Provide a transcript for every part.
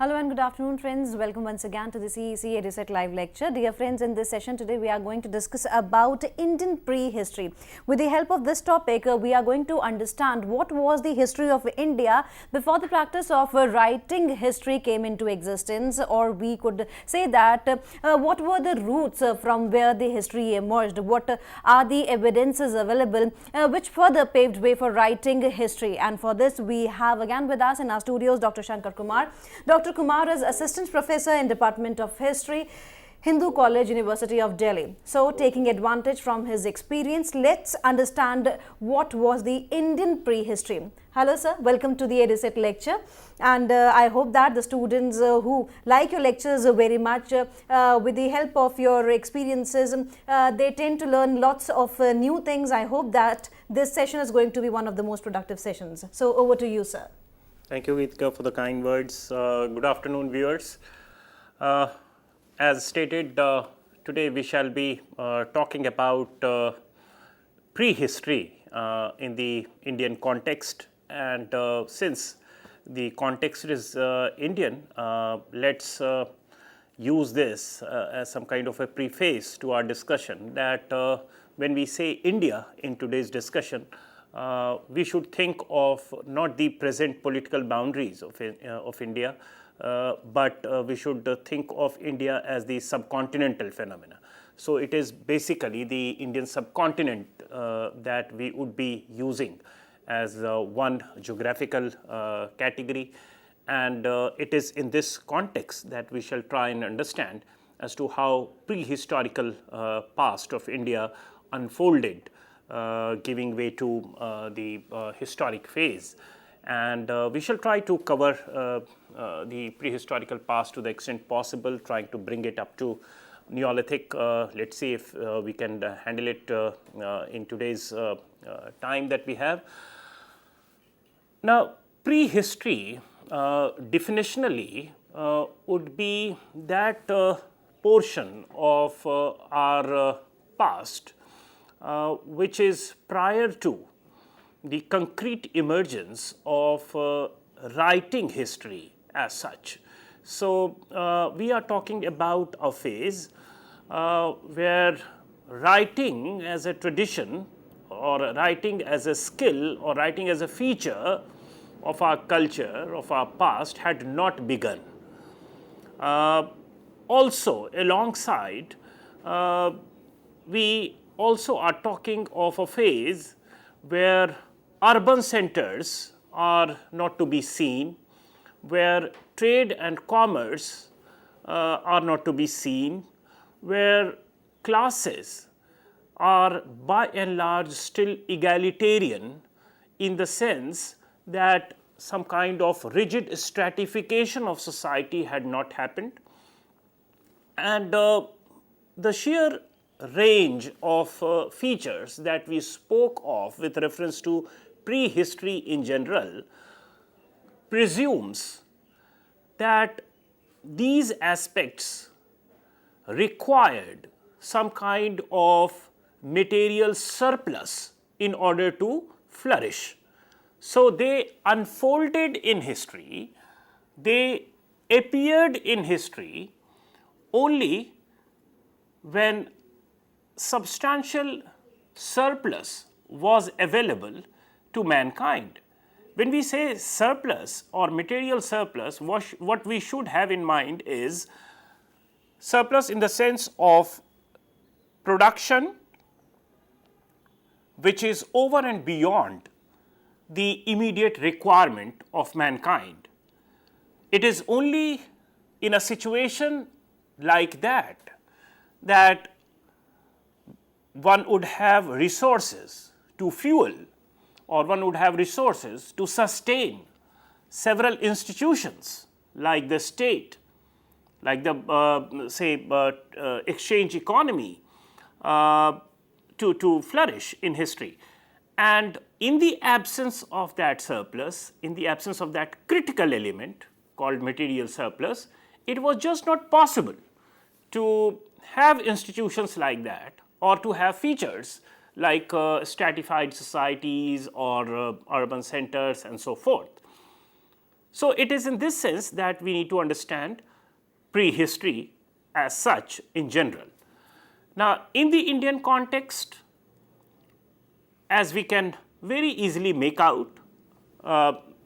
Hello and good afternoon, friends. Welcome once again to the CEC-UGC live lecture. Dear friends, in this session today we are going to discuss about Indian prehistory. With the help of this topic, we are going to understand what was the history of India before the practice of writing history came into existence, or we could say that what were the roots from where the history emerged, what are the evidences available which further paved way for writing history. And for this we have again with us in our studios Dr. Shankar Kumar. Dr. Kumar is Assistant Professor in Department of History, Hindu College, University of Delhi. So, taking advantage from his experience, let's understand what was the Indian prehistory. Hello sir, welcome to the EduSet lecture, and I hope that the students who like your lectures very much, with the help of your experiences, they tend to learn lots of new things. I hope that this session is going to be one of the most productive sessions. So, over to you sir. Thank you, Geetika, for the kind words. Good afternoon, viewers. As stated, today we shall be talking about prehistory in the Indian context. And since the context is Indian, let's use this as some kind of a preface to our discussion that when we say India in today's discussion, we should think of not the present political boundaries of India, but we should think of India as the subcontinental phenomena. So, it is basically the Indian subcontinent that we would be using as one geographical category, and it is in this context that we shall try and understand as to how prehistorical past of India unfolded, giving way to the historic phase. And we shall try to cover the prehistorical past to the extent possible, trying to bring it up to Neolithic. Let's see if we can handle it in today's time that we have. Now, prehistory definitionally would be that portion of our past which is prior to the concrete emergence of writing history as such. So, we are talking about a phase where writing as a tradition, or writing as a skill, or writing as a feature of our culture, of our past, had not begun. Also, alongside, we also are talking of a phase where urban centers are not to be seen, where trade and commerce are not to be seen, where classes are by and large still egalitarian, in the sense that some kind of rigid stratification of society had not happened, and the sheer range of features that we spoke of with reference to prehistory in general presumes that these aspects required some kind of material surplus in order to flourish. So, they unfolded in history, they appeared in history only when substantial surplus was available to mankind. When we say surplus or material surplus, what we should have in mind is surplus in the sense of production which is over and beyond the immediate requirement of mankind. It is only in a situation like that that one would have resources to fuel, or one would have resources to sustain several institutions like the state, like the exchange economy, to flourish in history. And in the absence of that surplus, in the absence of that critical element called material surplus, it was just not possible to have institutions like that, or to have features like stratified societies or urban centers and so forth. So, it is in this sense that we need to understand prehistory as such in general. Now, in the Indian context, as we can very easily make out,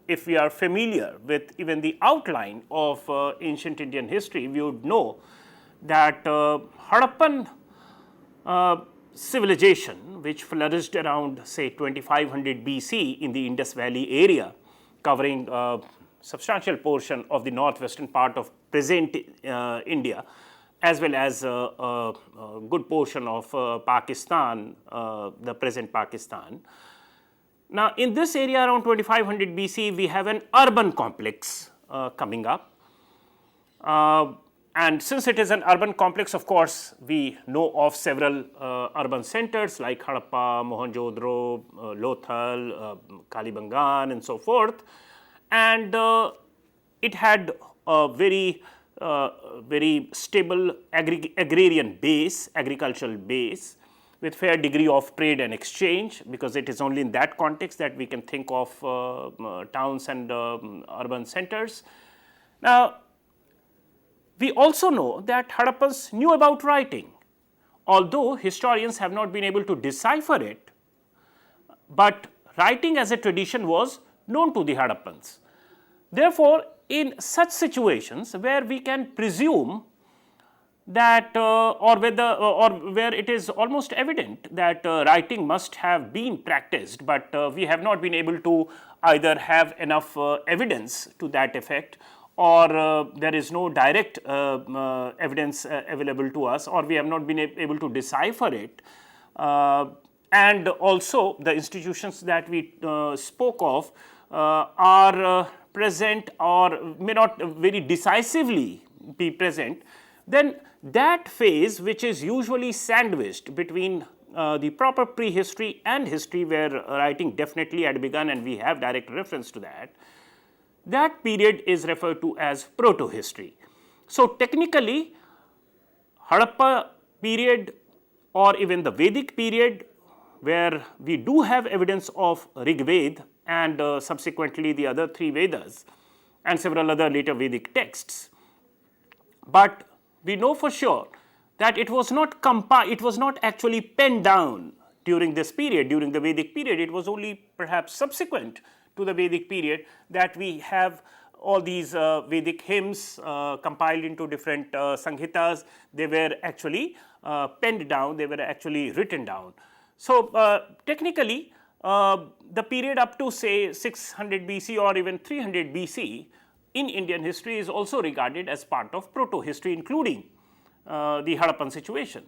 if we are familiar with even the outline of ancient Indian history, we would know that Harappan civilization, which flourished around say 2500 BC in the Indus Valley area, covering substantial portion of the northwestern part of present India, as well as a good portion of Pakistan, the present Pakistan. Now, in this area around 2500 BC, we have an urban complex coming up. And since it is an urban complex, of course, we know of several urban centers like Harappa, Mohenjo-daro, Lothal, Kalibangan, and so forth. And it had a very stable agrarian base, agricultural base, with fair degree of trade and exchange, because it is only in that context that we can think of towns and urban centers. Now, we also know that Harappans knew about writing, although historians have not been able to decipher it, but writing as a tradition was known to the Harappans. Therefore, in such situations where we can presume that or where it is almost evident that writing must have been practiced, but we have not been able to either have enough evidence to that effect, or there is no direct evidence available to us, or we have not been able to decipher it. And also the institutions that we spoke of are present or may not very decisively be present, then that phase, which is usually sandwiched between the proper prehistory and history, where writing definitely had begun and we have direct reference to that, that period is referred to as proto-history. So, technically Harappa period or even the Vedic period, where we do have evidence of Rig Veda and subsequently the other three Vedas and several other later Vedic texts, but we know for sure that it was not actually penned down during this period, during the Vedic period. It was only perhaps subsequent to the Vedic period that we have all these Vedic hymns compiled into different Samhitas. They were actually penned down, they were actually written down. So, technically the period up to say 600 BC or even 300 BC in Indian history is also regarded as part of proto-history, including the Harappan situation.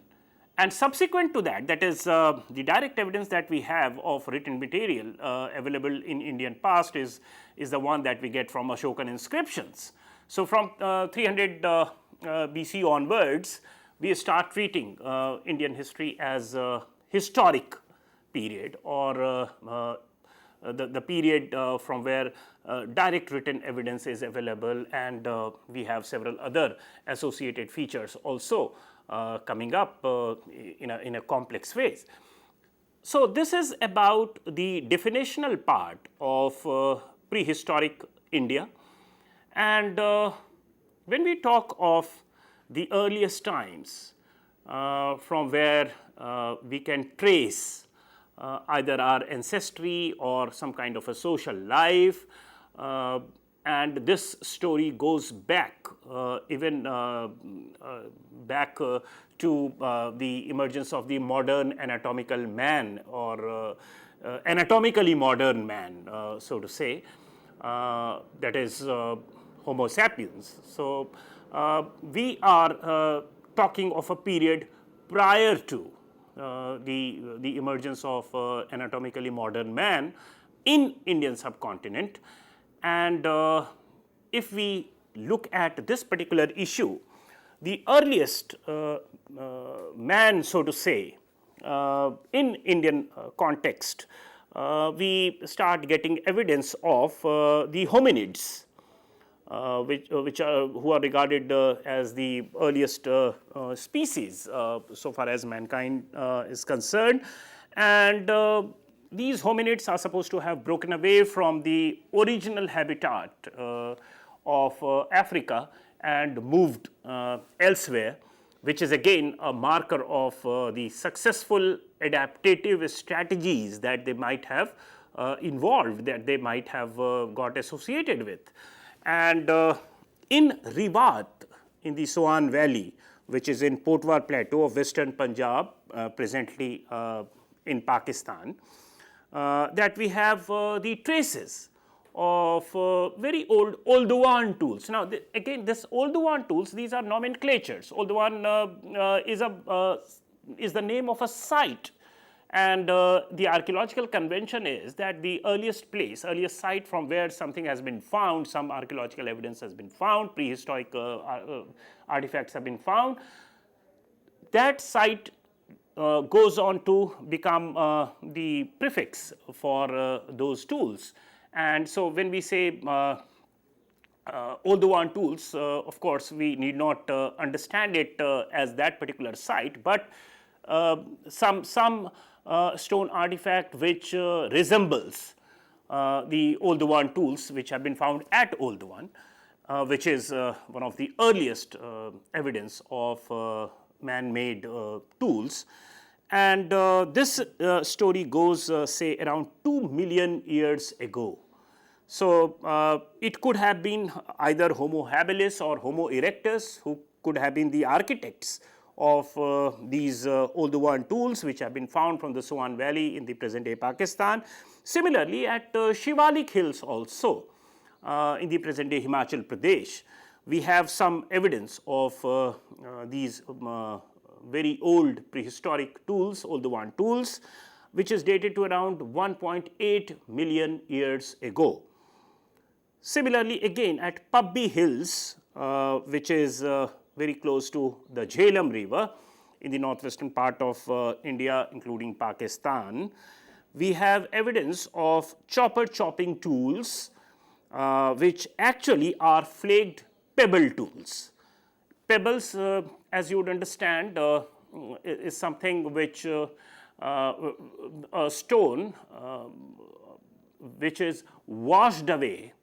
And subsequent to that, that is the direct evidence that we have of written material available in Indian past is the one that we get from Ashokan inscriptions. So, from 300 BC onwards, we start treating Indian history as a historic period, or the period from where direct written evidence is available, and we have several other associated features also coming up in a complex phase. So, this is about the definitional part of prehistoric India, and when we talk of the earliest times from where we can trace either our ancestry or some kind of a social life, and this story goes back even back to the emergence of the modern anatomical man, or anatomically modern man, so to say, that is Homo sapiens. So, we are talking of a period prior to the emergence of anatomically modern man in Indian subcontinent. And if we look at this particular issue, the earliest man, so to say, in Indian context, we start getting evidence of the hominids, who are regarded as the earliest species so far as mankind is concerned. And these hominids are supposed to have broken away from the original habitat of Africa and moved elsewhere, which is again a marker of the successful adaptative strategies that they might have involved, that they might have got associated with. And in Rivat, in the Soan Valley, which is in Potwar Plateau of western Punjab, presently in Pakistan, that we have the traces of very old Oldowan tools. Now, again, this Oldowan tools, these are nomenclatures. Oldowan is the name of a site, and the archaeological convention is that the earliest site from where something has been found, some archaeological evidence has been found, prehistoric artifacts have been found, that site goes on to become the prefix for those tools. And so when we say Oldowan tools, of course, we need not understand it as that particular site, but some stone artifact which resembles the Oldowan tools which have been found at Oldowan, which is one of the earliest evidence of man-made tools. And this story goes say around 2 million years ago. So it could have been either Homo habilis or Homo erectus, who could have been the architects of these Oldowan tools which have been found from the Soan Valley in the present day Pakistan. Similarly, at Shivalik Hills also in the present day Himachal Pradesh, we have some evidence of these very old prehistoric tools, Oldowan tools, which is dated to around 1.8 million years ago. Similarly, again at Pabbi Hills, which is very close to the Jhelum River in the northwestern part of India, including Pakistan, we have evidence of chopper chopping tools, which actually are flaked pebble tools. Pebbles, as you would understand, is something which a stone which is washed away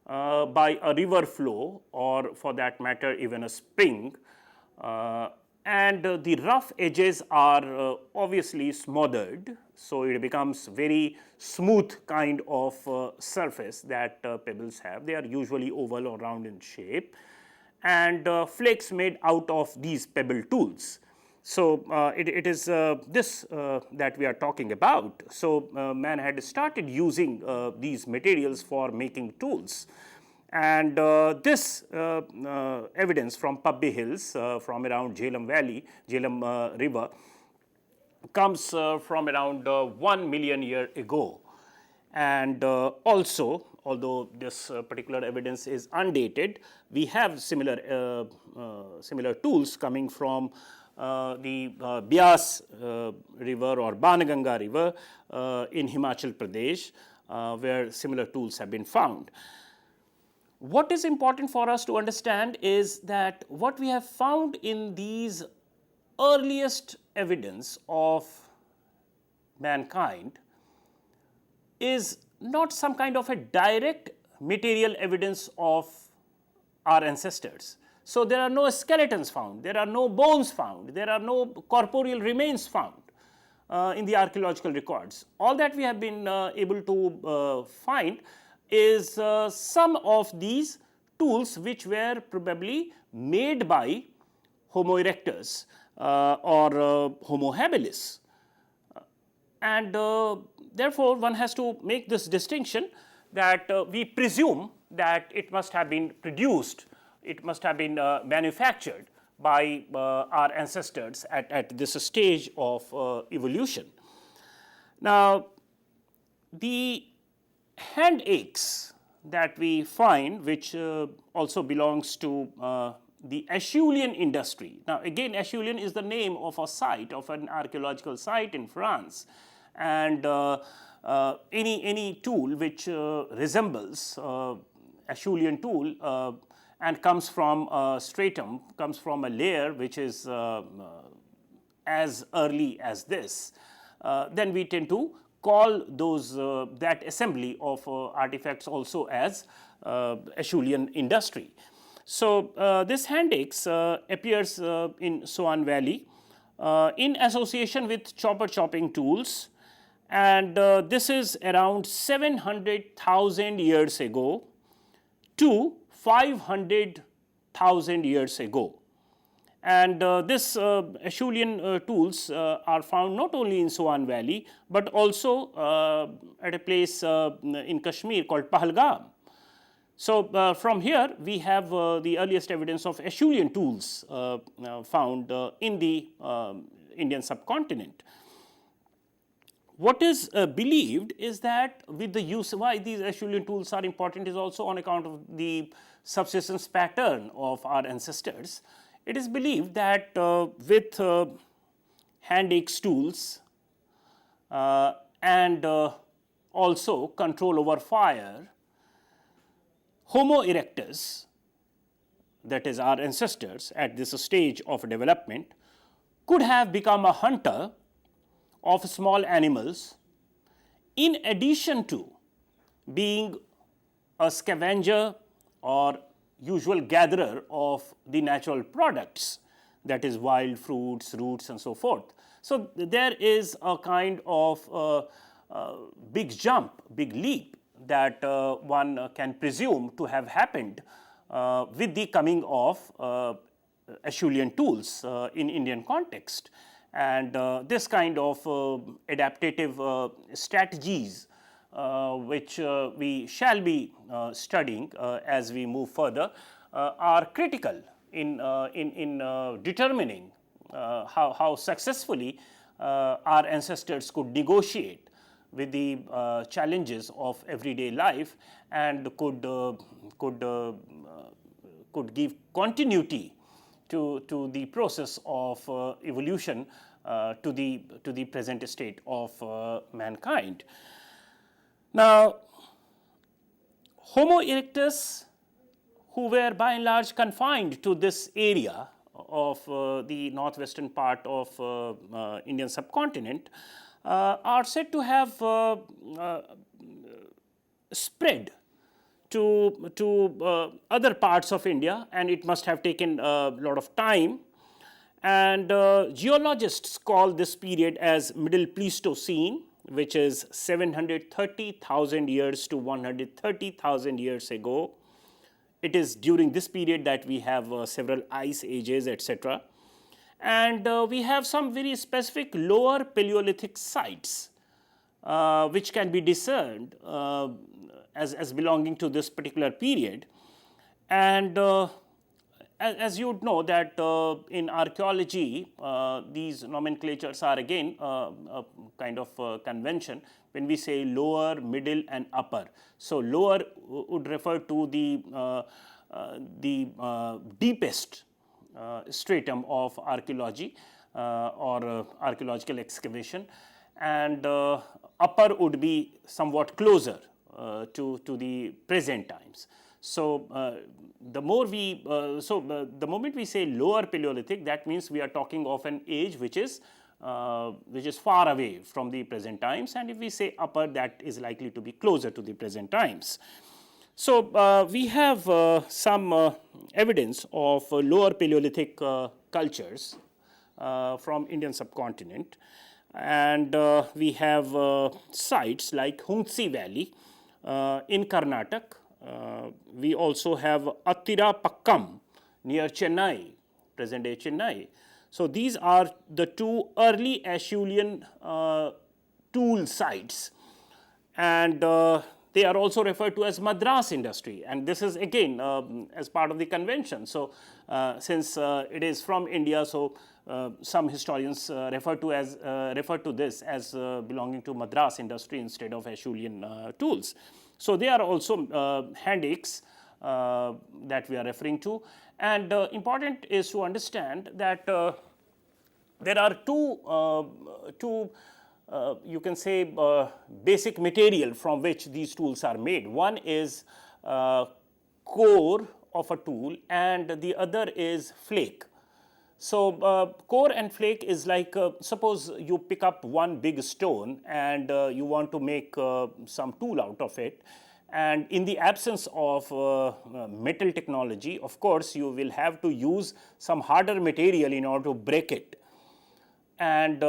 by a river flow, or for that matter even a spring, and the rough edges are obviously smothered, so it becomes very smooth kind of surface that pebbles have. They are usually oval or round in shape, and flakes made out of these pebble tools. So it is this that we are talking about. So man had started using these materials for making tools, and this evidence from Pabbi Hills, from around Jhelum Valley, Jhelum River, comes from around 1 million years ago. And also, although this particular evidence is undated, we have similar tools coming from the Bias river or Banaganga river in Himachal Pradesh, where similar tools have been found. What is important for us to understand is that what we have found in these earliest evidence of mankind is not some kind of a direct material evidence of our ancestors. So there are no skeletons found, there are no bones found, there are no corporeal remains found in the archaeological records. All that we have been able to find is some of these tools which were probably made by Homo erectus or Homo habilis. And therefore, one has to make this distinction that we presume that it must have been produced, it must have been manufactured by our ancestors at this stage of evolution. Now, the hand axe that we find, which also belongs to the Acheulean industry. Now, again, Acheulean is the name of a site, of an archaeological site in France, and any tool which resembles Acheulean tool and comes from a stratum, comes from a layer which is as early as this, then we tend to call those that assembly of artifacts also as Acheulean industry. So this hand axe appears in Swan Valley in association with chopper chopping tools, and this is around 700,000 years ago to 500,000 years ago. And this Acheulean tools are found not only in Swan Valley, but also at a place in Kashmir called Pahalgam. So from here we have the earliest evidence of Acheulean tools found in the Indian subcontinent. What is believed is that with the use, why these Acheulean tools are important is also on account of the subsistence pattern of our ancestors. It is believed that with hand axe tools and also control over fire, Homo erectus, that is our ancestors at this stage of development, could have become a hunter of small animals in addition to being a scavenger or usual gatherer of the natural products, that is wild fruits, roots and so forth. So there is a kind of big jump, big leap that one can presume to have happened with the coming of Acheulean tools in Indian context. And this kind of adaptative strategies which we shall be studying as we move further are critical in determining how successfully our ancestors could negotiate with the challenges of everyday life and could give continuity to the process of evolution to the present state of mankind. Now, Homo erectus, who were by and large confined to this area of the northwestern part of Indian subcontinent, are said to have spread to other parts of India, and it must have taken a lot of time. And geologists call this period as Middle Pleistocene, which is 730,000 years to 130,000 years ago. It is during this period that we have several ice ages, etc. And we have some very specific lower Paleolithic sites which can be discerned as belonging to this particular period. And as you would know that in archaeology, these nomenclatures are again a kind of convention when we say lower, middle and upper. So lower would refer to the deepest stratum of archaeology or archaeological excavation, and upper would be somewhat closer to the present times. So the more we the moment we say lower Paleolithic, that means we are talking of an age which is far away from the present times, and if we say upper, that is likely to be closer to the present times. So we have some evidence of lower Paleolithic cultures from Indian subcontinent, and we have sites like Hunsi Valley in Karnataka. We also have Attirapakkam near Chennai, present day Chennai. So these are the two early Acheulean tool sites, and they are also referred to as Madras industry, and this is again as part of the convention. So since it is from India, so some historians refer to this as belonging to Madras industry instead of Acheulean tools. So they are also hand axe that we are referring to, and important is to understand that there are two you can say basic material from which these tools are made. One is core of a tool and the other is flake. So, core and flake is like, suppose you pick up one big stone and you want to make some tool out of it. And in the absence of metal technology, of course, you will have to use some harder material in order to break it. And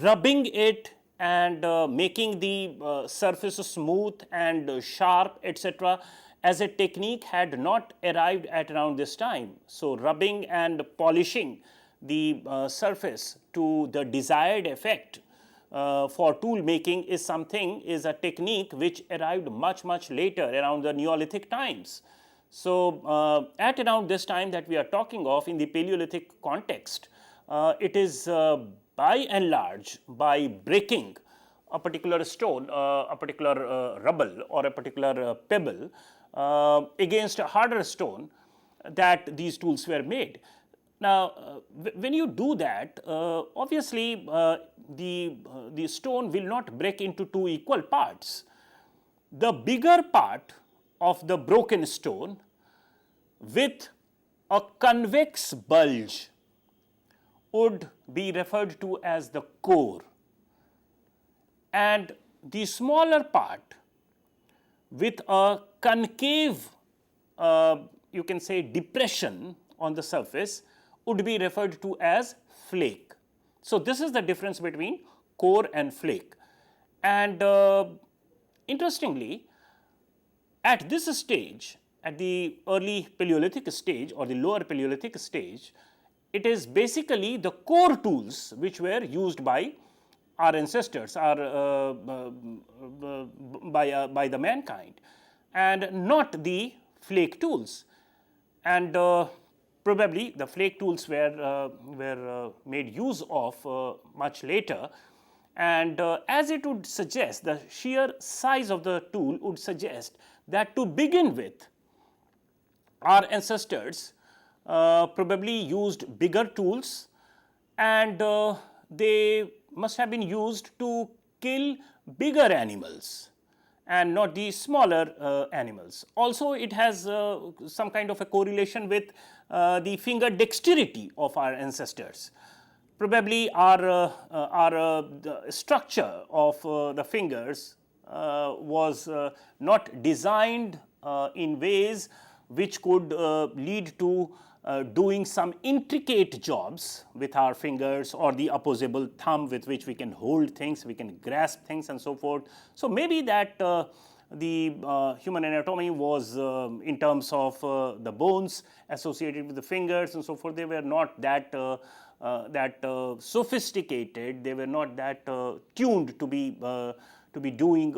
rubbing it and making the surface smooth and sharp, etc., as a technique had not arrived at around this time. So, rubbing and polishing the surface to the desired effect for tool making is a technique which arrived much later, around the Neolithic times. So, at around this time that we are talking of in the Paleolithic context, it is by and large by breaking a particular stone, a particular rubble or a particular pebble against a harder stone that these tools were made. Now, when you do that, obviously the stone will not break into two equal parts. The bigger part of the broken stone with a convex bulge would be referred to as the core, and the smaller part with a concave, you can say, depression on the surface would be referred to as flake. So, this is the difference between core and flake. And interestingly, at this stage, at the early Paleolithic stage or the lower Paleolithic stage, it is basically the core tools which were used by our ancestors, by the mankind, and not the flake tools. And probably the flake tools were made use of much later. And as it would suggest, the sheer size of the tool would suggest that to begin with, our ancestors probably used bigger tools, and they must have been used to kill bigger animals and not the smaller animals. Also, it has some kind of a correlation with the finger dexterity of our ancestors. Probably the structure of the fingers was not designed in ways which could lead to doing some intricate jobs with our fingers, or the opposable thumb with which we can hold things, we can grasp things and so forth. So, maybe that the human anatomy was in terms of the bones associated with the fingers and so forth, they were not that sophisticated, they were not that tuned to be doing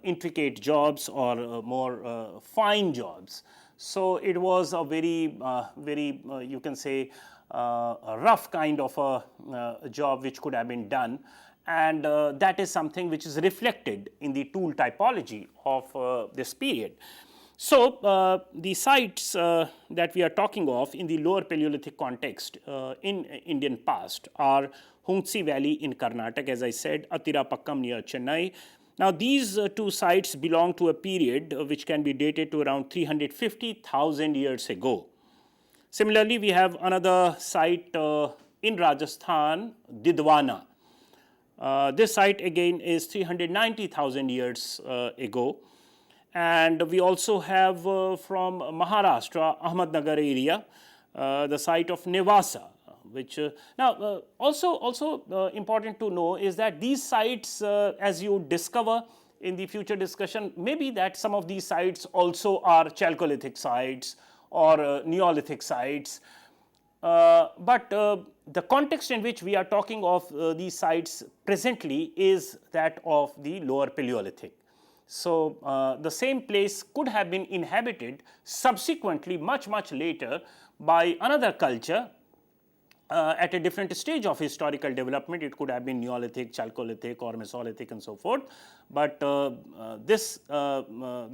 intricate jobs or more fine jobs. So, it was a very you can say a rough kind of a job which could have been done, and that is something which is reflected in the tool typology of this period. So, the sites that we are talking of in the lower Paleolithic context in Indian past are Hungtsi Valley in Karnataka, as I said, Atirapakkam near Chennai. Now, these two sites belong to a period which can be dated to around 350,000 years ago. Similarly, we have another site in Rajasthan, Didwana. This site again is 390,000 years ago. And we also have from Maharashtra, Ahmednagar area, the site of Nevasa, which now also important to know is that these sites, as you discover in the future discussion, maybe that some of these sites also are Chalcolithic sites or Neolithic sites, but the context in which we are talking of these sites presently is that of the lower Paleolithic. So, the same place could have been inhabited subsequently much later by another culture at a different stage of historical development. It could have been Neolithic, Chalcolithic or Mesolithic and so forth, but this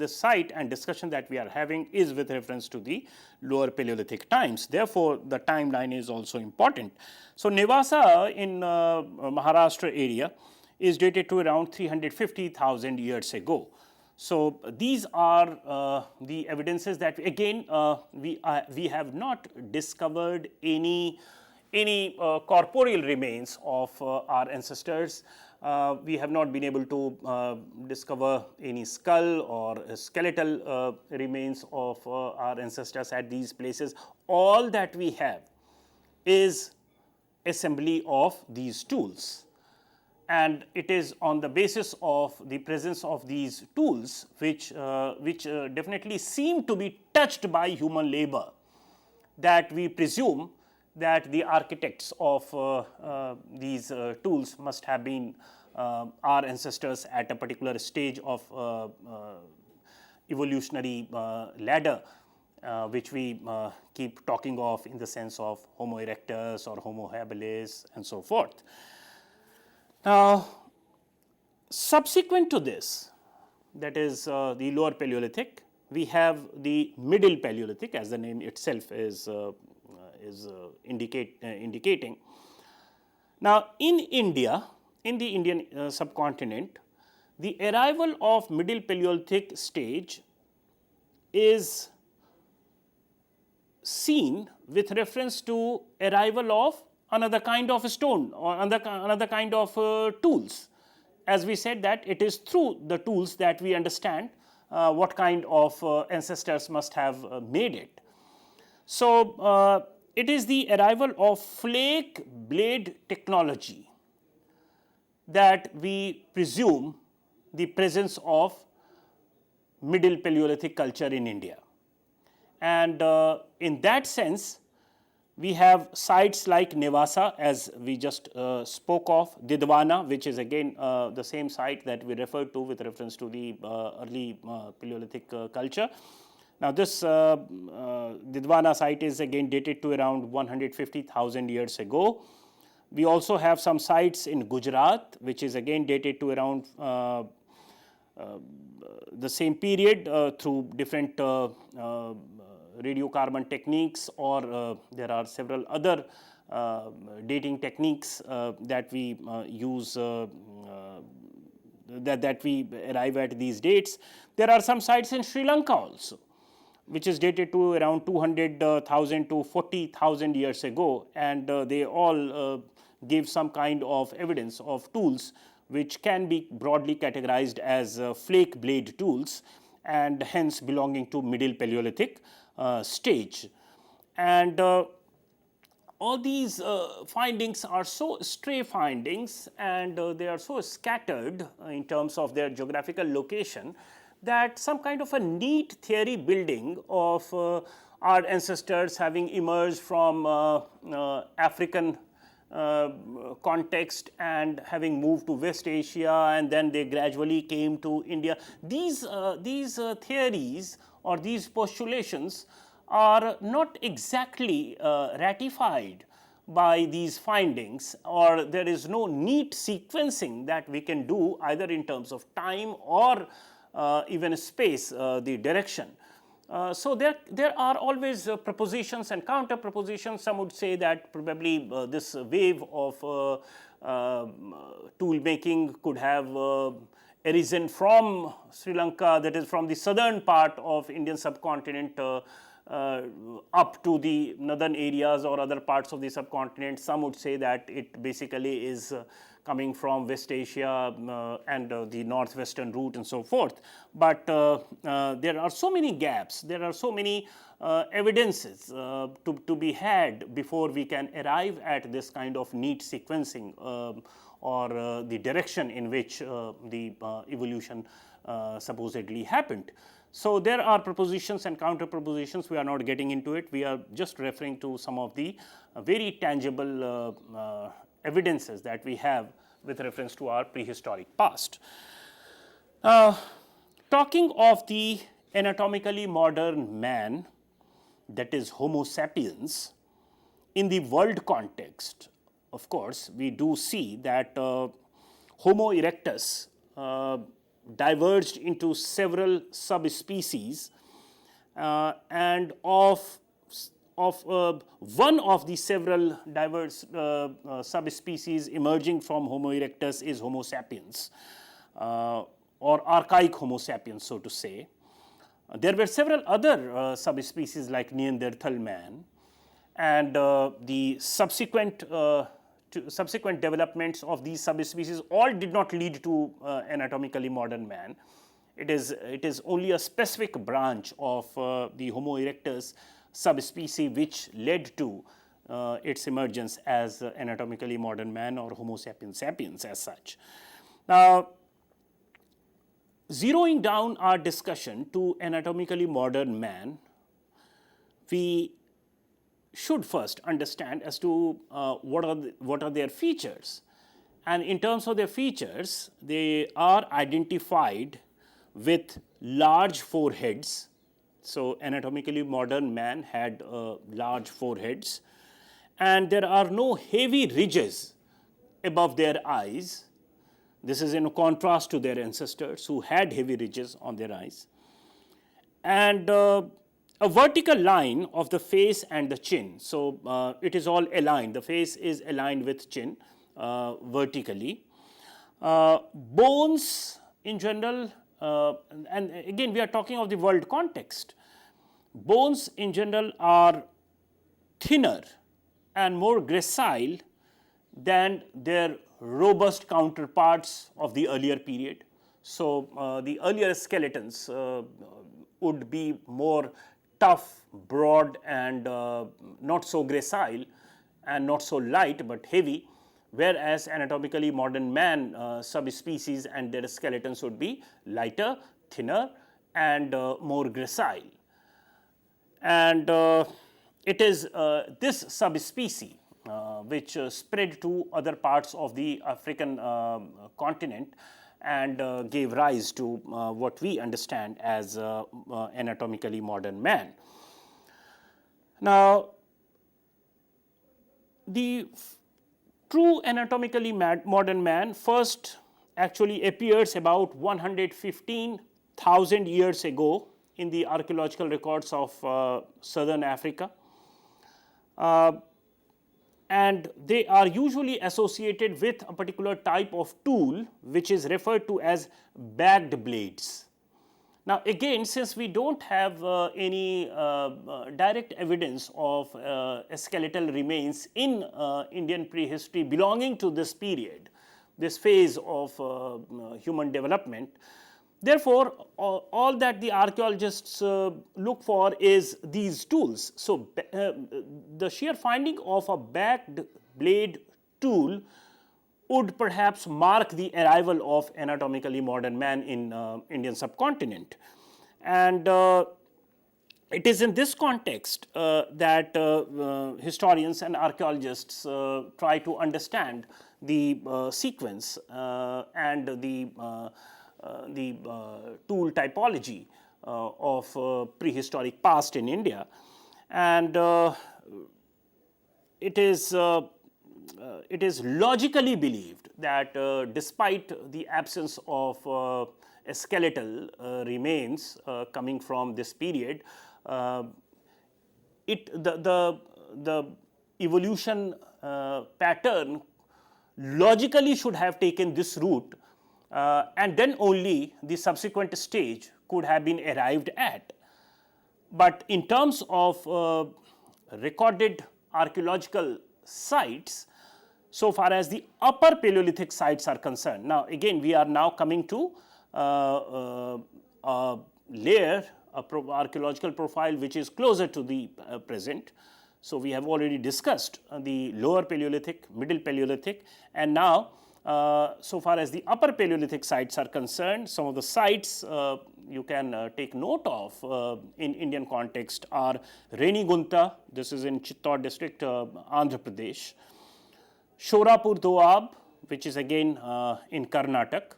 site and discussion that we are having is with reference to the lower Paleolithic times. Therefore, the timeline is also important. So, Nevasa in Maharashtra area is dated to around 350,000 years ago. So these are the evidences that again we have not discovered any corporeal remains of our ancestors. We have not been able to discover any skull or skeletal remains of our ancestors at these places. All that we have is assembly of these tools, and it is on the basis of the presence of these tools which definitely seem to be touched by human labor that we presume that the architects of these tools must have been our ancestors at a particular stage of evolutionary ladder, which we keep talking of in the sense of Homo erectus or Homo habilis and so forth. Now, subsequent to this, that is the lower Paleolithic, we have the middle Paleolithic, as the name itself is indicating. Now, in India, in the Indian subcontinent, the arrival of middle Paleolithic stage is seen with reference to arrival of another kind of stone or another kind of tools. As we said, that it is through the tools that we understand what kind of ancestors must have made it. So it is the arrival of flake blade technology that we presume the presence of middle Paleolithic culture in India. And in that sense, we have sites like Nevasa, as we just spoke of, Didwana, which is again the same site that we referred to with reference to the early Paleolithic culture. Now, this Didwana site is again dated to around 150,000 years ago. We also have some sites in Gujarat, which is again dated to around the same period through different radiocarbon techniques, or there are several other dating techniques that we use that we arrive at these dates. There are some sites in Sri Lanka also, which is dated to around 200,000 to 40,000 years ago, and they all give some kind of evidence of tools which can be broadly categorized as flake blade tools, and hence belonging to middle Paleolithic stage. And all these findings are so stray findings, and they are so scattered in terms of their geographical location, that some kind of a neat theory building of our ancestors having emerged from African context and having moved to West Asia, and then they gradually came to India. These theories or these postulations are not exactly ratified by these findings, or there is no neat sequencing that we can do either in terms of time or even space, the direction. So there are always propositions and counter propositions. Some would say that probably this wave of tool making could have arisen from Sri Lanka, that is from the southern part of Indian subcontinent up to the northern areas or other parts of the subcontinent. Some would say that it basically is coming from West Asia and the northwestern route and so forth. But there are so many gaps, there are so many evidences to be had before we can arrive at this kind of neat sequencing or the direction in which the evolution supposedly happened. So there are propositions and counter propositions. We are not getting into it. We are just referring to some of the very tangible evidences that we have with reference to our prehistoric past. Talking of the anatomically modern man, that is Homo sapiens, in the world context, of course, we do see that Homo erectus diverged into several subspecies, and of one of the several diverse subspecies emerging from Homo erectus is Homo sapiens, or archaic Homo sapiens, so to say. There were several other subspecies like Neanderthal man, and the subsequent developments of these subspecies all did not lead to anatomically modern man. It is only a specific branch of the Homo erectus subspecies which led to its emergence as anatomically modern man or Homo sapiens sapiens as such. Now, zeroing down our discussion to anatomically modern man, we should first understand as to what are their features. And in terms of their features, they are identified with large foreheads. So, anatomically modern man had large foreheads, and there are no heavy ridges above their eyes. This is in contrast to their ancestors who had heavy ridges on their eyes. And a vertical line of the face and the chin. So, it is all aligned. The face is aligned with chin vertically. Bones in general, and again we are talking of the world context. Bones in general are thinner and more gracile than their robust counterparts of the earlier period. So, the earlier skeletons would be more tough, broad, and not so gracile and not so light but heavy, whereas anatomically modern man subspecies and their skeletons would be lighter, thinner, and more gracile. And it is this subspecies which spread to other parts of the African continent and gave rise to what we understand as anatomically modern man. Now, the true anatomically modern man first actually appears about 115,000 years ago in the archaeological records of southern Africa. And they are usually associated with a particular type of tool which is referred to as backed blades. Now, again, since we do not have any direct evidence of skeletal remains in Indian prehistory belonging to this period, this phase of human development, therefore, all that the archaeologists look for is these tools. So, the sheer finding of a backed blade tool would perhaps mark the arrival of anatomically modern man in Indian subcontinent. And it is in this context that historians and archaeologists try to understand the sequence and the tool typology of prehistoric past in India. And it is logically believed that despite the absence of skeletal remains coming from this period, the evolution pattern logically should have taken this route, and then only the subsequent stage could have been arrived at. But in terms of recorded archaeological sites, so far as the upper Paleolithic sites are concerned. Now, again we are now coming to a layer, archaeological profile which is closer to the present. So, we have already discussed the lower Paleolithic, middle Paleolithic, and now so far as the upper Paleolithic sites are concerned, some of the sites you can take note of in Indian context are Renigunta, this is in Chittor district, Andhra Pradesh; Shorapur Doab, which is again in Karnataka,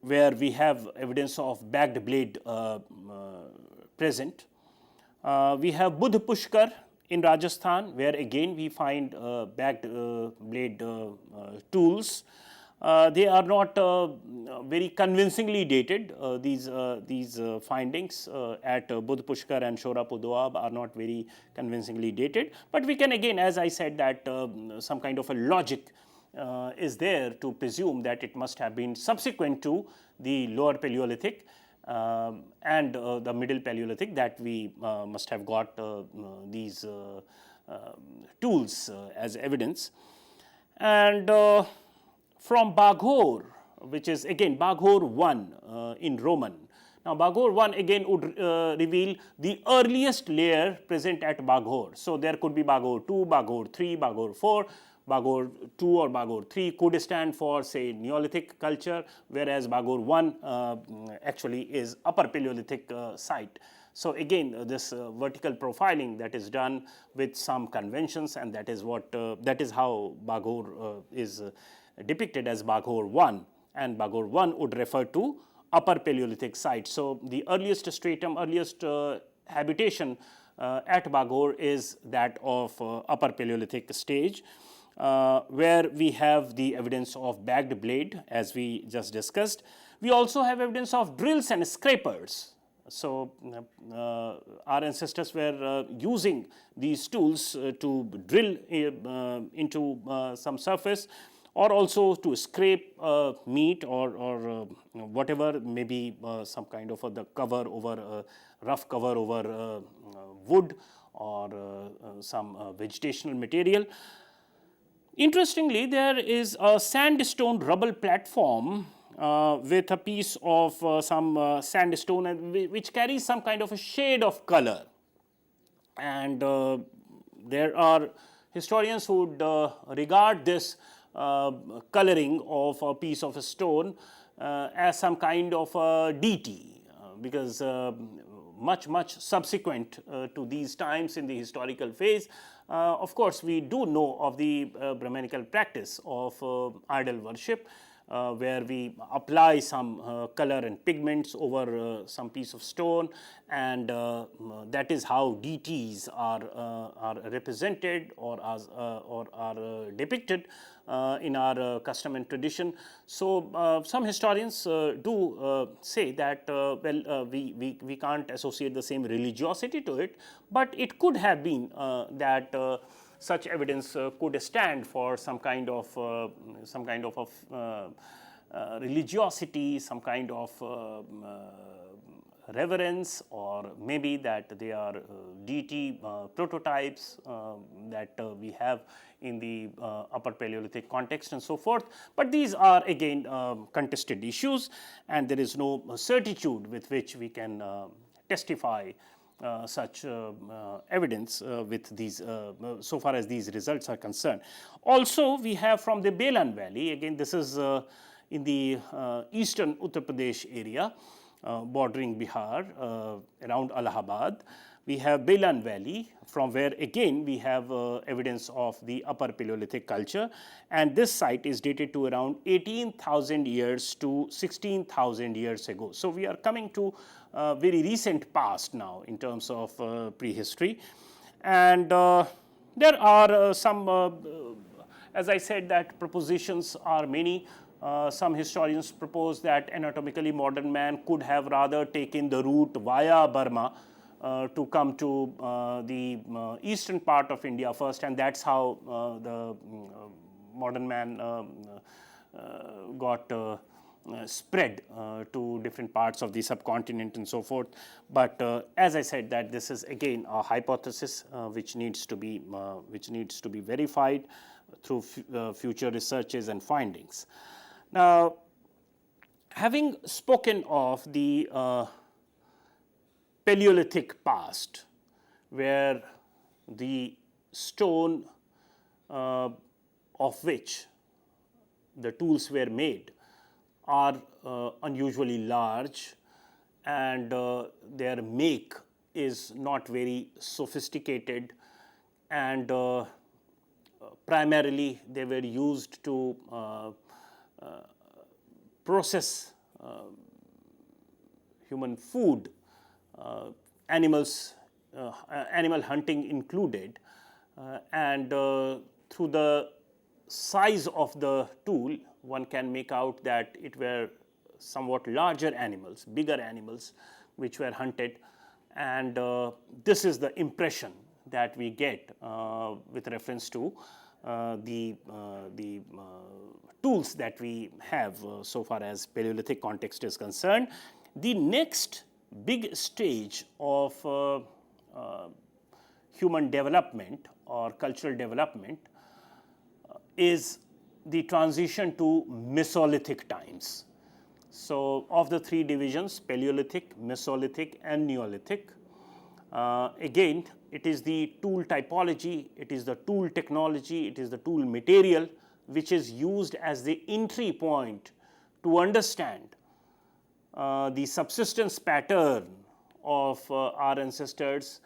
where we have evidence of backed blade present. We have Budh Pushkar in Rajasthan, where again we find backed blade tools. They are not very convincingly dated. These findings at Budh Pushkar and Shorapur Doab are not very convincingly dated. But we can again, as I said, that some kind of a logic is there to presume that it must have been subsequent to the lower Paleolithic and the middle Paleolithic that we must have got these tools as evidence. And from Baghor, which is again Baghor 1 in Roman. Now Baghor 1 again would reveal the earliest layer present at Baghor. So there could be Baghor 2, Baghor 3, Baghor 4. Baghor 2 or Baghor 3 could stand for say Neolithic culture, whereas Baghor 1 actually is Upper Paleolithic site. So again this vertical profiling that is done with some conventions, and that is what that is how Baghor is depicted as Baghor 1, and Baghor 1 would refer to Upper Paleolithic site. So the earliest stratum, earliest habitation at Baghor is that of Upper Paleolithic stage, where we have the evidence of bagged blade as we just discussed. We also have evidence of drills and scrapers. So our ancestors were using these tools to drill into some surface, or also to scrape meat or whatever, maybe some kind of the cover over rough cover over wood or some vegetational material. Interestingly, there is a sandstone rubble platform with a piece of some sandstone, and which carries some kind of a shade of color. And there are historians who would regard this coloring of a piece of a stone as some kind of a deity, because much subsequent to these times in the historical phase, of course we do know of the Brahmanical practice of idol worship, where we apply some color and pigments over some piece of stone, and that is how deities are represented or are depicted in our custom and tradition. So some historians do say that we can't associate the same religiosity to it, but it could have been that such evidence could stand for some kind of religiosity, some kind of reverence, or maybe that they are deity prototypes that we have in the Upper Paleolithic context and so forth. But these are again contested issues, and there is no certitude with which we can testify such evidence with these so far as these results are concerned. Also we have from the Belan Valley, again this is in the eastern Uttar Pradesh area bordering Bihar around Allahabad. We have Belan Valley, from where again we have evidence of the Upper Paleolithic culture, and this site is dated to around 18,000 years to 16,000 years ago. So we are coming to very recent past now in terms of prehistory, and there are some, as I said, that propositions are many. Some historians propose that anatomically modern man could have rather taken the route via Burma to come to the eastern part of India first, and that's how the modern man got spread to different parts of the subcontinent and so forth. But as I said, that this is again a hypothesis which needs to be verified through future researches and findings. Now, having spoken of the Paleolithic past, where the stone of which the tools were made are unusually large, and their make is not very sophisticated, and primarily they were used to process human food, animals, animal hunting included, and through the size of the tool one can make out that it were somewhat larger animals, bigger animals which were hunted, and this is the impression that we get with reference to the tools that we have so far as Paleolithic context is concerned. The next big stage of human development or cultural development is the transition to Mesolithic times. So, of the three divisions, Paleolithic, Mesolithic and Neolithic, again it is the tool typology, it is the tool technology, it is the tool material which is used as the entry point to understand the subsistence pattern of our ancestors,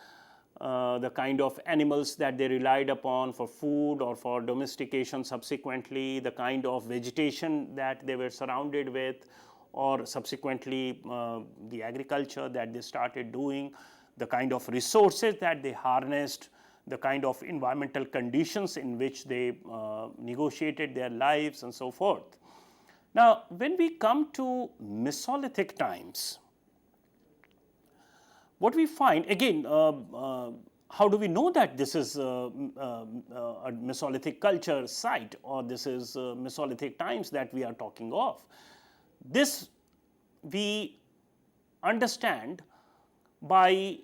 the kind of animals that they relied upon for food or for domestication subsequently, the kind of vegetation that they were surrounded with, or subsequently the agriculture that they started doing, the kind of resources that they harnessed, the kind of environmental conditions in which they negotiated their lives and so forth. Now, when we come to Mesolithic times, what we find again, how do we know that this is a Mesolithic culture site or this is Mesolithic times that we are talking of? This we understand by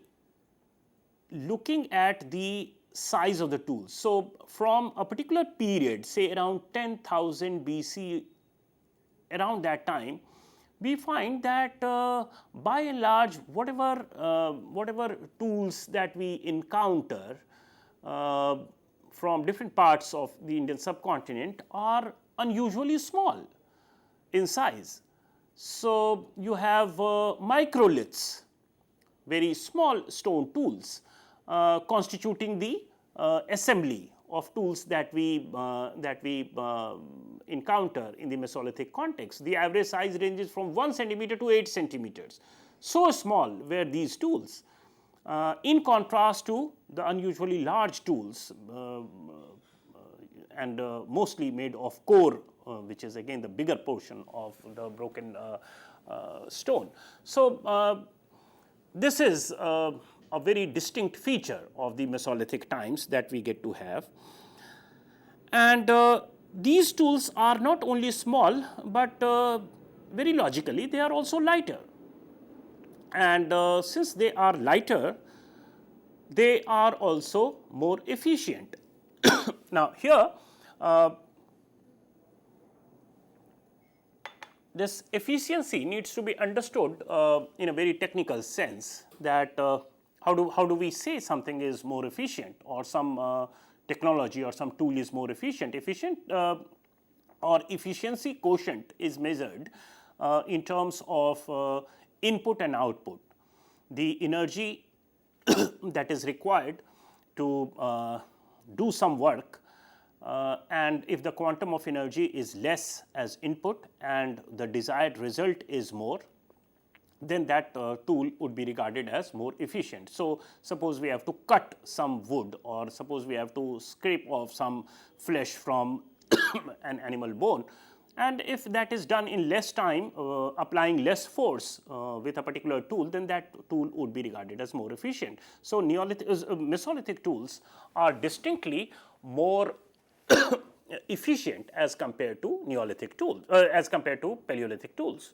looking at the size of the tools. So, from a particular period, say around 10,000 BC, around that time, we find that by and large whatever tools that we encounter from different parts of the Indian subcontinent are unusually small in size. So, you have microliths, very small stone tools constituting the assembly of tools that we encounter in the Mesolithic context. The average size ranges from 1 centimeter to 8 centimeters. So small were these tools, in contrast to the unusually large tools and mostly made of core, which is again the bigger portion of the broken stone. So, this is a very distinct feature of the Mesolithic times that we get to have. And these tools are not only small, but very logically they are also lighter. And since they are lighter, they are also more efficient. Now, here this efficiency needs to be understood in a very technical sense, that how do we say something is more efficient or some technology or some tool is more efficient? Or efficiency quotient is measured in terms of input and output. The energy that is required to do some work, and if the quantum of energy is less as input and the desired result is more, then that tool would be regarded as more efficient. So, suppose we have to cut some wood, or suppose we have to scrape off some flesh from an animal bone, and if that is done in less time, applying less force with a particular tool, then that tool would be regarded as more efficient. So, Mesolithic tools are distinctly more efficient as compared to Neolithic tools, as compared to Paleolithic tools.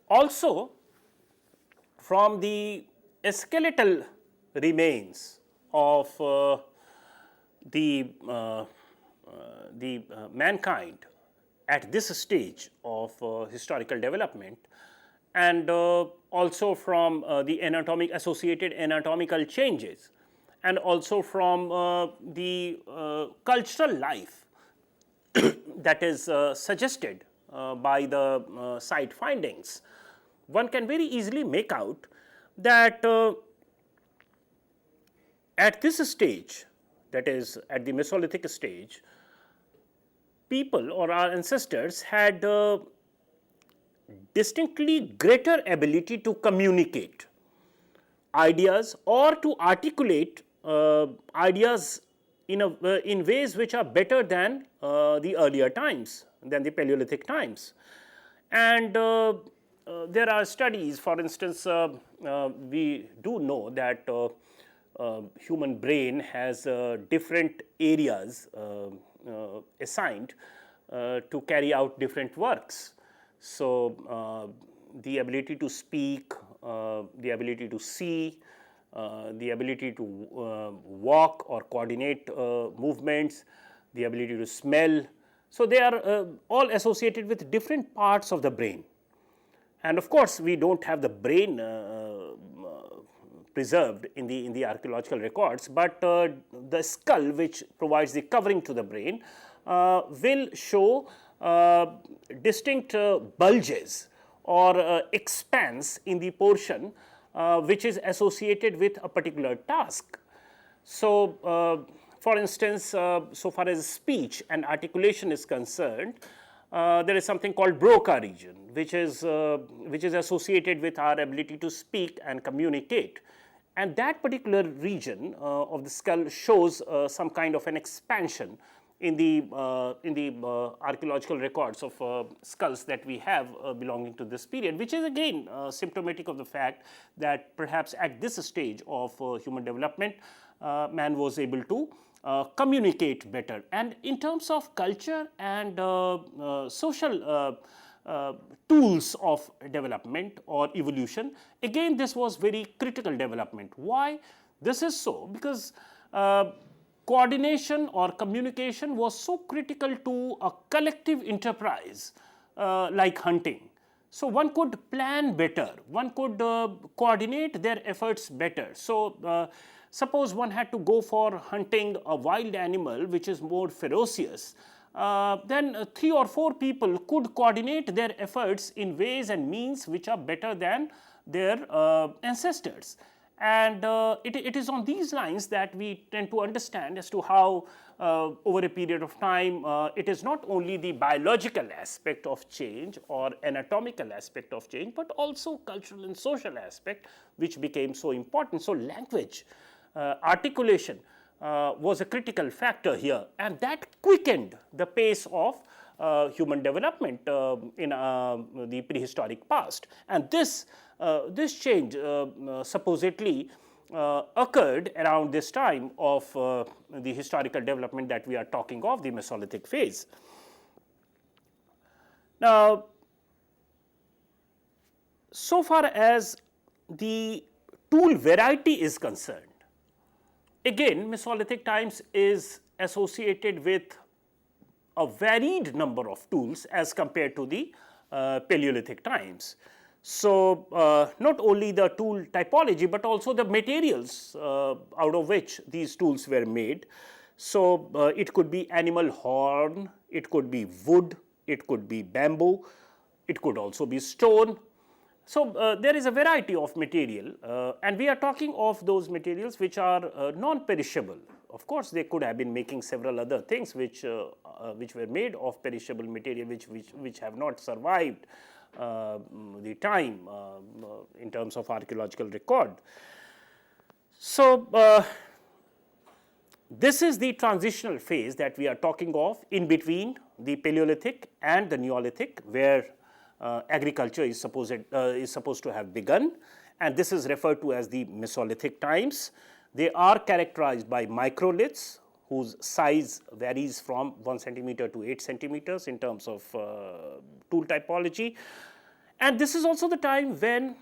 Also, from the skeletal remains of the mankind at this stage of historical development, and also from the associated anatomical changes, and also from the cultural life that is suggested by the site findings, one can very easily make out that at this stage, that is at the Mesolithic stage, people or our ancestors had distinctly greater ability to communicate ideas or to articulate ideas in ways which are better than the earlier times, than the Paleolithic times. And there are studies, for instance, we do know that human brain has different areas assigned to carry out different works. So the ability to speak, the ability to see, the ability to walk or coordinate movements, the ability to smell. So they are all associated with different parts of the brain. And of course, we don't have the brain preserved in the archaeological records, but the skull, which provides the covering to the brain, will show distinct bulges or expanse in the portion which is associated with a particular task. So, for instance, so far as speech and articulation is concerned, there is something called Broca region, which is associated with our ability to speak and communicate. And that particular region of the skull shows some kind of an expansion in the archaeological records of skulls that we have belonging to this period, which is again symptomatic of the fact that perhaps at this stage of human development, man was able to communicate better. And in terms of culture and social tools of development or evolution, again this was very critical development. Why this is so? Because coordination or communication was so critical to a collective enterprise like hunting. So one could plan better, one could coordinate their efforts better. So suppose one had to go for hunting a wild animal which is more ferocious, then 3 or 4 people could coordinate their efforts in ways and means which are better than their ancestors. And it is on these lines that we tend to understand as to how over a period of time it is not only the biological aspect of change or anatomical aspect of change, but also cultural and social aspect which became so important. So language, articulation was a critical factor here, and that quickened the pace of human development in the prehistoric past. And this change supposedly occurred around this time of the historical development that we are talking of, the Mesolithic phase. Now, so far as the tool variety is concerned, again Mesolithic times is associated with a varied number of tools as compared to the Paleolithic times. So not only the tool typology, but also the materials out of which these tools were made. So it could be animal horn, it could be wood, it could be bamboo, it could also be stone. So there is a variety of material, and we are talking of those materials which are non-perishable. Of course, they could have been making several other things which were made of perishable material, which have not survived the time in terms of archaeological record. So this is the transitional phase that we are talking of in between the Paleolithic and the Neolithic, where agriculture is supposed to have begun, and this is referred to as the Mesolithic times. They are characterized by microliths whose size varies from 1 centimeter to 8 centimeters in terms of tool typology. And this is also the time when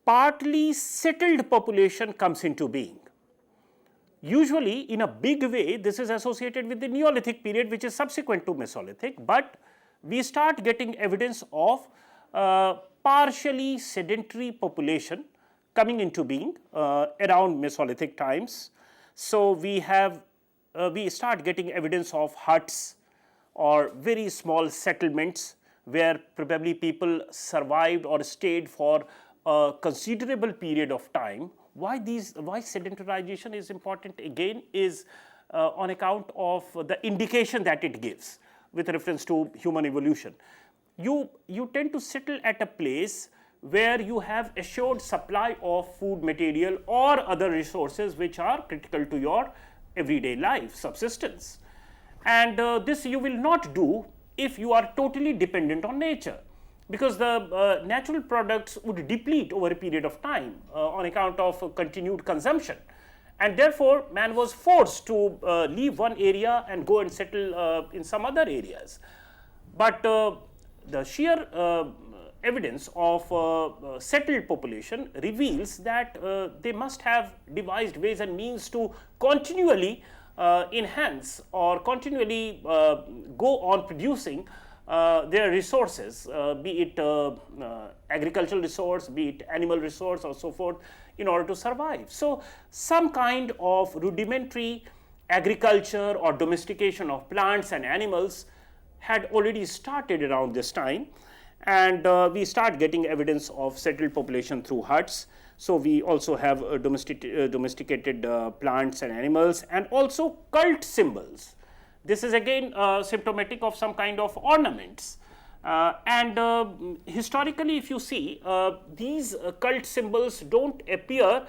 partly settled population comes into being. Usually in a big way this is associated with the Neolithic period, which is subsequent to Mesolithic, but we start getting evidence of partially sedentary population coming into being around Mesolithic times. So we start getting evidence of huts or very small settlements where probably people survived or stayed for a considerable period of time. Why sedentarization is important again is on account of the indication that it gives with reference to human evolution. You tend to settle at a place where you have assured supply of food material or other resources which are critical to your everyday life, subsistence. And this you will not do if you are totally dependent on nature. because the natural products would deplete over a period of time on account of continued consumption. And therefore, man was forced to leave one area and go and settle in some other areas. But the sheer evidence of settled population reveals that they must have devised ways and means to continually enhance or continually go on producing their resources, be it agricultural resource, be it animal resource or so forth, in order to survive. So, some kind of rudimentary agriculture or domestication of plants and animals had already started around this time, and we start getting evidence of settled population through huts. So, we also have domesticated plants and animals, and also cult symbols. This is again symptomatic of some kind of ornaments. Historically, if you see, these cult symbols don't appear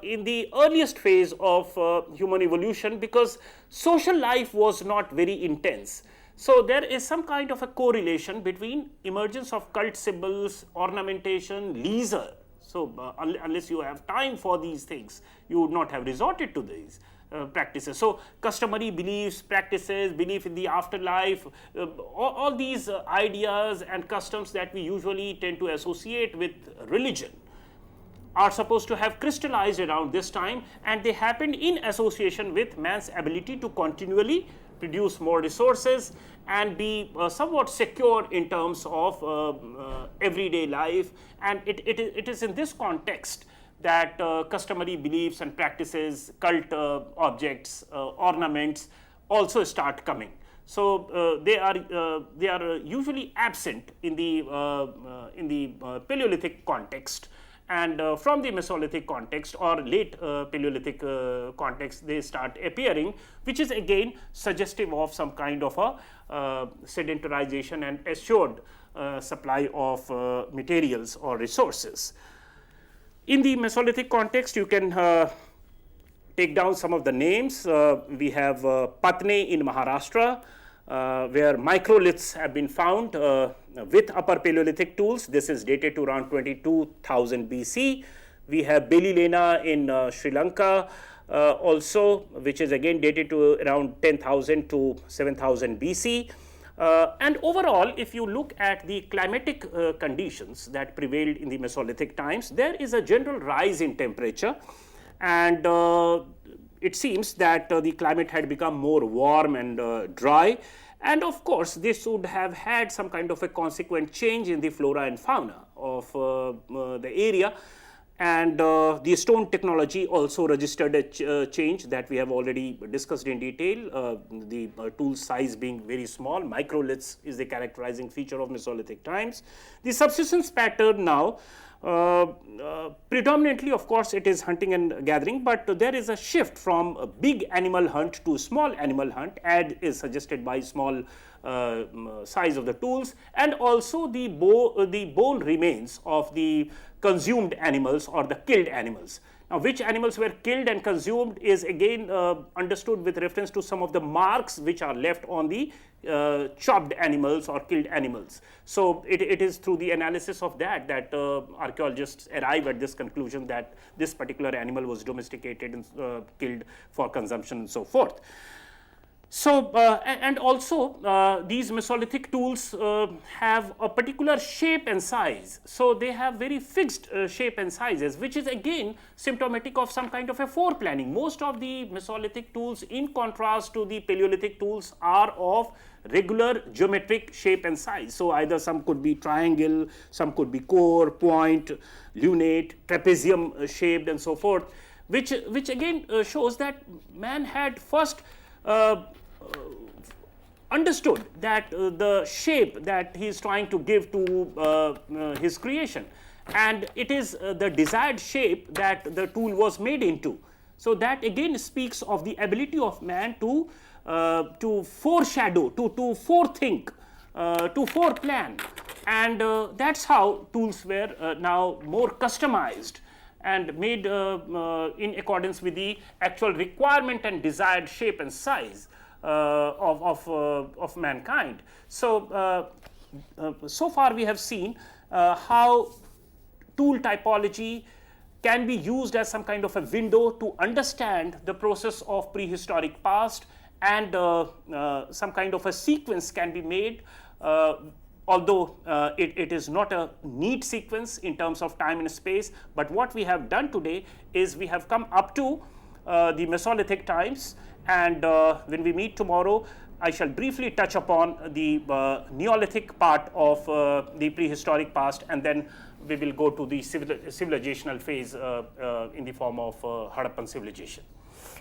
in the earliest phase of human evolution, because social life was not very intense. So, there is some kind of a correlation between emergence of cult symbols, ornamentation, leisure. So, unless you have time for these things, you would not have resorted to these practices. So, customary beliefs, practices, belief in the afterlife, all these ideas and customs that we usually tend to associate with religion are supposed to have crystallized around this time, and they happened in association with man's ability to continually produce more resources and be somewhat secure in terms of everyday life. And it is in this context that customary beliefs and practices, cult objects, ornaments also start coming. So, they are usually absent in the Paleolithic context, and from the Mesolithic context or late Paleolithic context, they start appearing, which is again suggestive of some kind of a sedentarization and assured supply of materials or resources. In the Mesolithic context, you can take down some of the names. We have Patne in Maharashtra, where microliths have been found with Upper Paleolithic tools. This is dated to around 22,000 BC. We have Belilena in Sri Lanka also, which is again dated to around 10,000 to 7,000 BC. And overall, if you look at the climatic conditions that prevailed in the Mesolithic times, there is a general rise in temperature, and it seems that the climate had become more warm and dry, and of course, this would have had some kind of a consequent change in the flora and fauna of the area. And the stone technology also registered a change that we have already discussed in detail, the tool size being very small. Microliths is the characterizing feature of Mesolithic times. The subsistence pattern now, predominantly of course it is hunting and gathering, but there is a shift from a big animal hunt to small animal hunt, as is suggested by small size of the tools, and also the bone remains of the consumed animals or the killed animals. Now, which animals were killed and consumed is again understood with reference to some of the marks which are left on the chopped animals or killed animals. So, it is through the analysis of that archaeologists arrive at this conclusion that this particular animal was domesticated and killed for consumption and so forth. So, and also these Mesolithic tools have a particular shape and size. So, they have very fixed shape and sizes, which is again symptomatic of some kind of a foreplanning. Most of the Mesolithic tools, in contrast to the Paleolithic tools, are of regular geometric shape and size. So, either some could be triangle, some could be core, point, lunate, trapezium shaped and so forth, which again shows that man had first understood that the shape that he is trying to give to his creation, and it is the desired shape that the tool was made into. So, that again speaks of the ability of man to foreshadow, to forethink, to foreplan, and that is how tools were now more customized and made in accordance with the actual requirement and desired shape and size of mankind. So, so far we have seen how tool typology can be used as some kind of a window to understand the process of prehistoric past, and some kind of a sequence can be made, although it is not a neat sequence in terms of time and space. But what we have done today is we have come up to the Mesolithic times, and when we meet tomorrow, I shall briefly touch upon the Neolithic part of the prehistoric past, and then we will go to the civilizational phase in the form of Harappan civilization.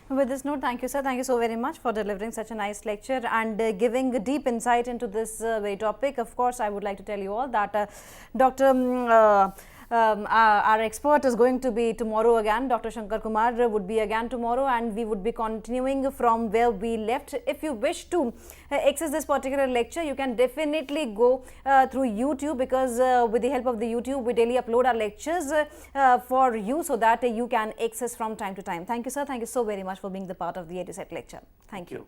With this note, thank you, sir. Thank you so very much for delivering such a nice lecture and giving a deep insight into this very topic. Of course, I would like to tell you all that our expert is going to be tomorrow again. Dr. Shankar Kumar would be again tomorrow, and we would be continuing from where we left. If you wish to access this particular lecture, you can definitely go through YouTube, because with the help of the YouTube, we daily upload our lectures for you, so that you can access from time to time. Thank you, sir. Thank you so very much for being the part of the EduSet lecture. Thank you.